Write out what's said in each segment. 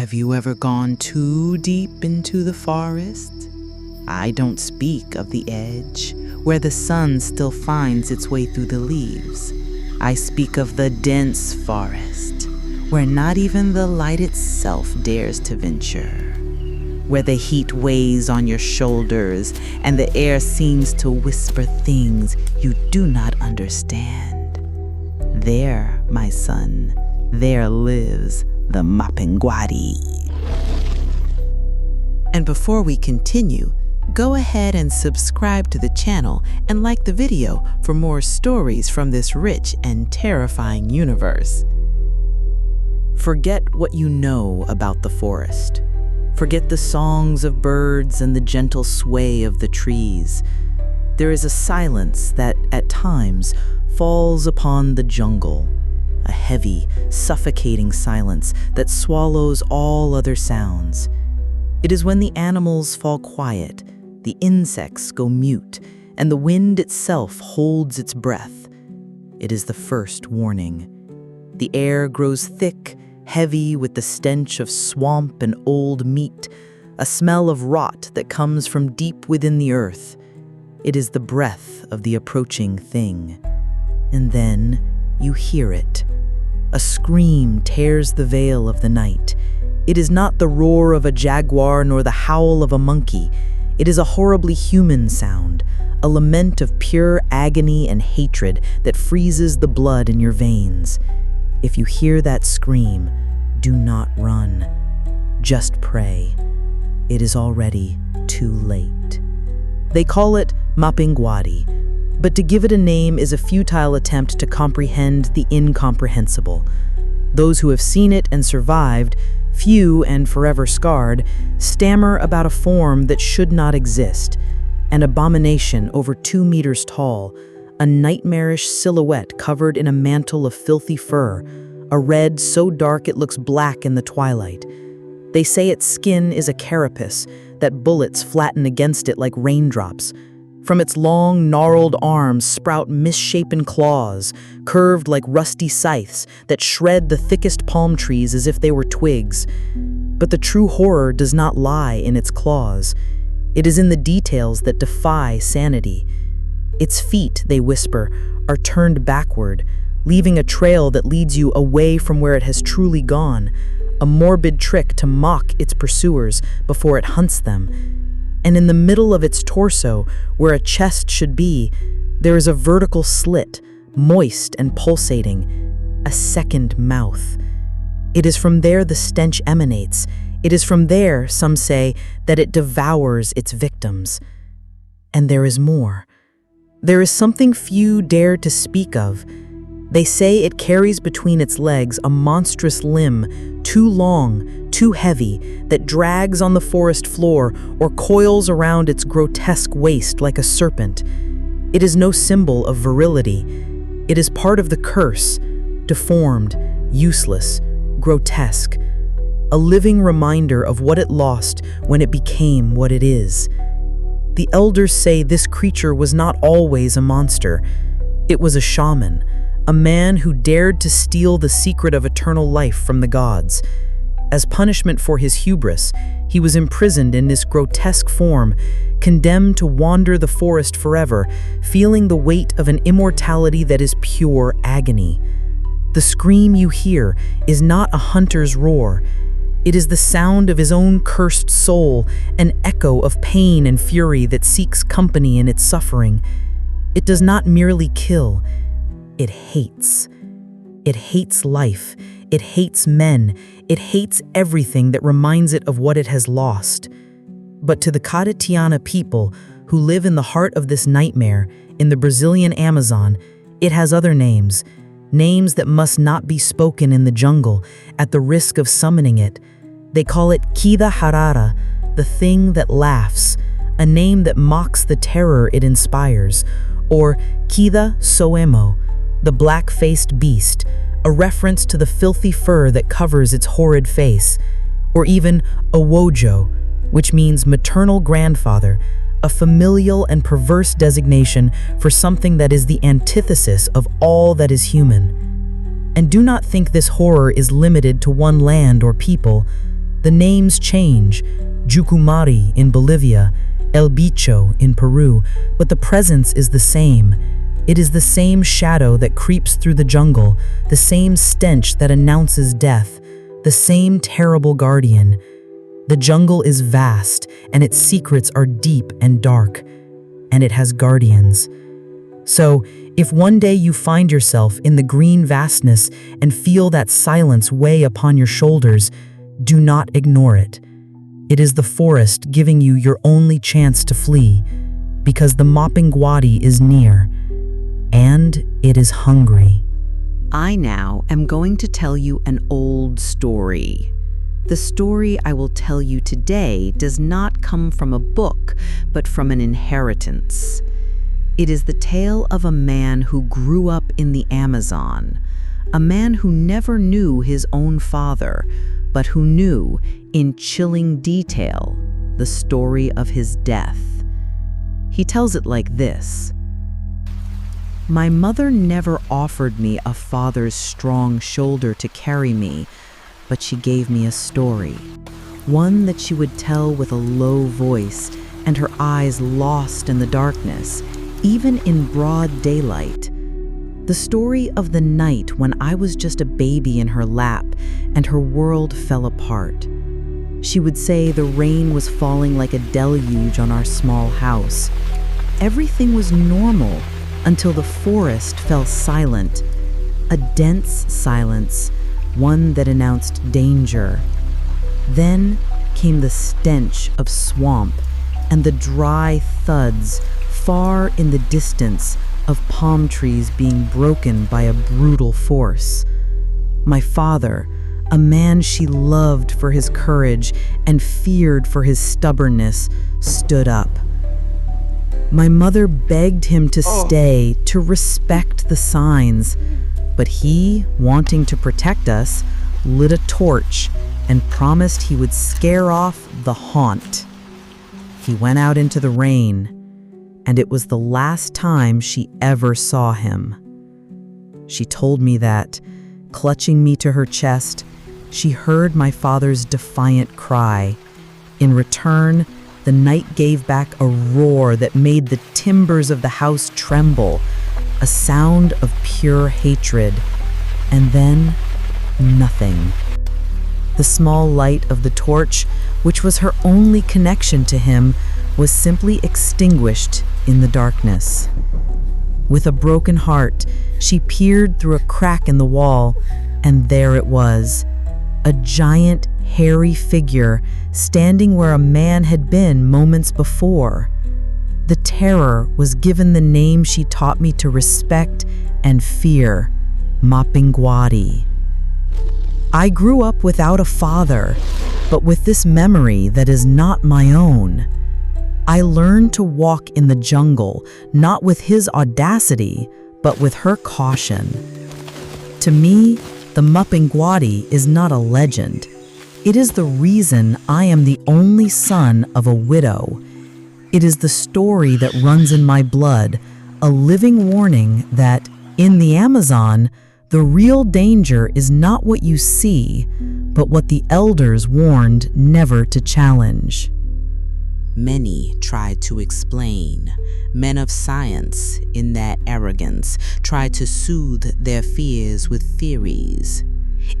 Have you ever gone too deep into the forest? I don't speak of the edge, where the sun still finds its way through the leaves. I speak of the dense forest, where not even the light itself dares to venture, where the heat weighs on your shoulders and the air seems to whisper things you do not understand. There, my son, there lives the Mapinguari. And before we continue, go ahead and subscribe to the channel and like the video for more stories from this rich and terrifying universe. Forget what you know about the forest. Forget the songs of birds and the gentle sway of the trees. There is a silence that, at times, falls upon the jungle. A heavy, suffocating silence that swallows all other sounds. It is when the animals fall quiet, the insects go mute, and the wind itself holds its breath. It is the first warning. The air grows thick, heavy with the stench of swamp and old meat, a smell of rot that comes from deep within the earth. It is the breath of the approaching thing. And then you hear it. A scream tears the veil of the night. It is not the roar of a jaguar nor the howl of a monkey. It is a horribly human sound, a lament of pure agony and hatred that freezes the blood in your veins. If you hear that scream, do not run. Just pray. It is already too late. They call it Mapinguari, but to give it a name is a futile attempt to comprehend the incomprehensible. Those who have seen it and survived, few and forever scarred, stammer about a form that should not exist, an abomination over 2 meters tall, a nightmarish silhouette covered in a mantle of filthy fur, a red so dark it looks black in the twilight. They say its skin is a carapace, that bullets flatten against it like raindrops. From its long, gnarled arms sprout misshapen claws, curved like rusty scythes that shred the thickest palm trees as if they were twigs. But the true horror does not lie in its claws. It is in the details that defy sanity. Its feet, they whisper, are turned backward, leaving a trail that leads you away from where it has truly gone, a morbid trick to mock its pursuers before it hunts them. And in the middle of its torso, where a chest should be, there is a vertical slit, moist and pulsating, a second mouth. It is from there the stench emanates. It is from there, some say, that it devours its victims. And there is more. There is something few dare to speak of. They say it carries between its legs a monstrous limb, too long, too heavy, that drags on the forest floor or coils around its grotesque waist like a serpent. It is no symbol of virility. It is part of the curse, deformed, useless, grotesque, a living reminder of what it lost when it became what it is. The elders say this creature was not always a monster. It was a shaman, a man who dared to steal the secret of eternal life from the gods. As punishment for his hubris, he was imprisoned in this grotesque form, condemned to wander the forest forever, feeling the weight of an immortality that is pure agony. The scream you hear is not a hunter's roar. It is the sound of his own cursed soul, an echo of pain and fury that seeks company in its suffering. It does not merely kill. It hates. It hates life. It hates men. It hates everything that reminds it of what it has lost. But to the Kaditiana people who live in the heart of this nightmare, in the Brazilian Amazon, it has other names, names that must not be spoken in the jungle at the risk of summoning it. They call it Kida Harara, the thing that laughs, a name that mocks the terror it inspires, or Kida Soemo, the black-faced beast, a reference to the filthy fur that covers its horrid face, or even Owojo, which means maternal grandfather, a familial and perverse designation for something that is the antithesis of all that is human. And do not think this horror is limited to one land or people. The names change, Jucumari in Bolivia, El Bicho in Peru, but the presence is the same. It is the same shadow that creeps through the jungle, the same stench that announces death, the same terrible guardian. The jungle is vast, and its secrets are deep and dark, and it has guardians. So, if one day you find yourself in the green vastness and feel that silence weigh upon your shoulders, do not ignore it. It is the forest giving you your only chance to flee, because the Mapinguari is near, and it is hungry. I now am going to tell you an old story. The story I will tell you today does not come from a book, but from an inheritance. It is the tale of a man who grew up in the Amazon, a man who never knew his own father, but who knew, in chilling detail, the story of his death. He tells it like this: "My mother never offered me a father's strong shoulder to carry me, but she gave me a story, one that she would tell with a low voice and her eyes lost in the darkness, even in broad daylight. The story of the night when I was just a baby in her lap and her world fell apart. She would say the rain was falling like a deluge on our small house. Everything was normal until the forest fell silent, a dense silence, one that announced danger. Then came the stench of swamp and the dry thuds far in the distance of palm trees being broken by a brutal force. My father, a man she loved for his courage and feared for his stubbornness, stood up. My mother begged him to stay, to respect the signs, but he, wanting to protect us, lit a torch and promised he would scare off the haunt. He went out into the rain, and it was the last time she ever saw him. She told me that, clutching me to her chest, she heard my father's defiant cry. In return, the night gave back a roar that made the timbers of the house tremble, a sound of pure hatred, and then nothing. The small light of the torch, which was her only connection to him, was simply extinguished in the darkness. With a broken heart, she peered through a crack in the wall, and there it was, a giant, hairy figure standing where a man had been moments before. The terror was given the name she taught me to respect and fear, Mapinguari. I grew up without a father, but with this memory that is not my own. I learned to walk in the jungle, not with his audacity, but with her caution. To me, the Mapinguari is not a legend. It is the reason I am the only son of a widow. It is the story that runs in my blood, a living warning that, in the Amazon, the real danger is not what you see, but what the elders warned never to challenge." Many tried to explain. Men of science, in their arrogance, tried to soothe their fears with theories.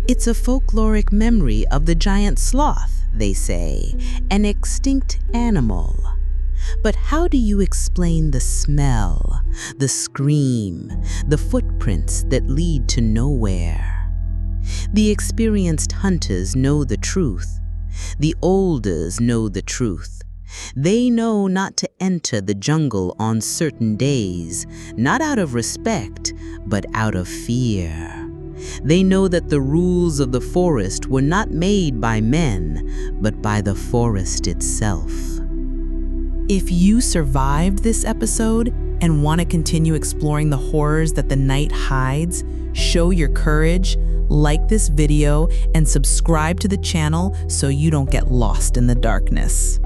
It's a folkloric memory of the giant sloth, they say, an extinct animal. But how do you explain the smell, the scream, the footprints that lead to nowhere? The experienced hunters know the truth. The olders know the truth. They know not to enter the jungle on certain days, not out of respect, but out of fear. They know that the rules of the forest were not made by men, but by the forest itself. If you survived this episode and want to continue exploring the horrors that the night hides, show your courage, like this video, and subscribe to the channel so you don't get lost in the darkness.